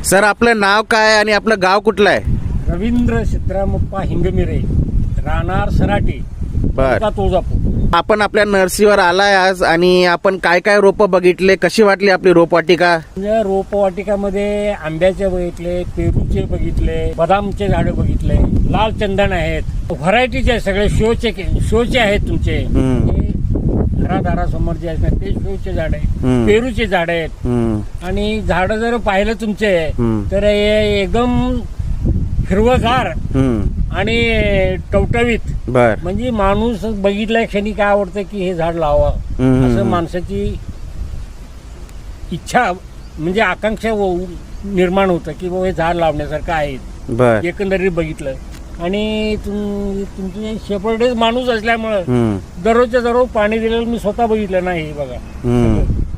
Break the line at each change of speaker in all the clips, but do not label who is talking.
Sir आपलं नाव काय आणि आपलं गाव कुठलं आहे?
रवींद्र सिद्धरामप्पा हिंगमिरे, राहणार सराटी,
बर.
तुळजापूर.
आपण आपल्या नर्सरीवर आलाय आज आणि आपण काय काय रोपं बघितले, कशी वाटली आपली रोपवाटिका?
म्हणजे रोपवाटिकामध्ये आंब्याचे बघितले, पेरूचे बघितले, बदामचे झाडं बघितले, लाल चंदन आहेत, व्हरायटीचे सगळे शोचे आहेत तुमचे. घरादारासमोर जे आहेत ना ते शोचे झाड आहेत, पेरूचे झाड आहेत. आणि झाड जर पाहिलं तुमचे तर हे एकदम हिरवगार आणि टवटवीत.
बर.
म्हणजे माणूस बघितल्या क्षणी काय आवडतं की हे झाड लावा असं माणसाची इच्छा म्हणजे आकांक्षा निर्माण होतं की बाबा हे झाड लावण्यासारखं आहे.
बर.
एकंदरीत बघितलं. आणि तुमचे शेपर्डे माणूस असल्यामुळं दररोजच्या दररोज पाणी दिलेलं मी स्वतः बघितलं नाही. बघा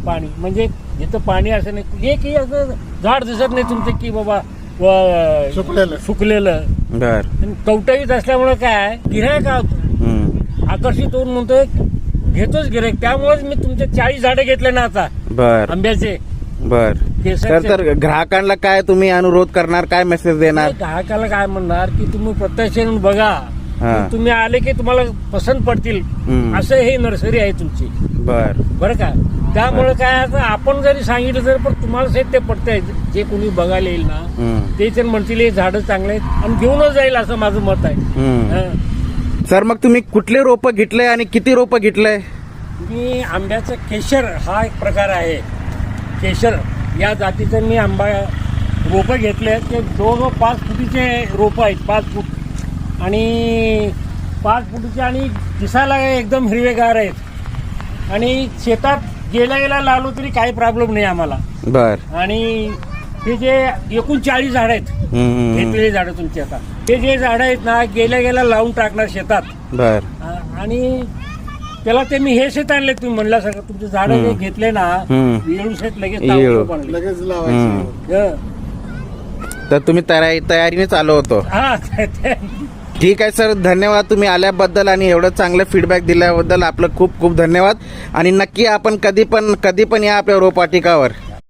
पाणी म्हणजे जिथं पाणी असं नाही, एक असं झाड दिसत नाही तुमचं की बाबा सुकलेलं.
बर.
टवटवीत असल्यामुळे काय गिऱ्हाईक आकर्षित होऊन म्हणतोय घेतोच गिऱ्हाईक. त्यामुळेच मी तुमचे 40 झाडं घेतले ना आता.
बर.
आंब्याचे.
बर. तर ग्राहकांना काय तुम्ही अनुरोध करणार, काय मेसेज देणार?
ग्राहकाला काय म्हणणार की तुम्ही प्रत्यक्ष येऊन बघा, तुम्ही आले की तुम्हाला पसंत पडतील असं हे नर्सरी आहे तुमची.
बर.
बरं का. त्यामुळे काय आता आपण जरी सांगितलं तर पण तुम्हाला ते पडतंय. जे कोणी बघायला येईल ना ते तर म्हणतील हे झाडं चांगले आहेत आणि घेऊनच जाईल असं माझं मत आहे.
सर मग तुम्ही कुठले रोपं घेतले आणि किती रोपं घेतलंय?
मी आंब्याचं केशर हा एक प्रकार आहे. केशर या जातीचं मी आंबा रोपं घेतले. ते 5 फुटीचे रोपं आहेत. 5 फूट आणि 5 फुटीचे आणि दिसायला एकदम हिरवेगार आहेत. आणि शेतात गेला लावलो तरी काही प्रॉब्लेम नाही आम्हाला.
बर.
आणि हे जे एकूण 40 झाड आहेत घेतलेली झाडं तुमची. आता हे जे झाड आहेत ना गेल्या लावून टाकणार शेतात.
बर.
आणि त्याला ते मी हे शेत आणले तुम्ही म्हणल्यासारखं तुमचे झाड जे घेतले ना येळू शेत लगेच लावायचे.
तर तुम्ही तयारीने चालू होतो.
हा.
ठीक आहे सर, धन्यवाद तुम्ही आल्याबद्दल आणि एवढं चांगलं फीडबॅक दिल्याबद्दल आपलं खूप खूप धन्यवाद. आणि नक्की आपण कधी पण या आपल्या रोपवाटिकावर.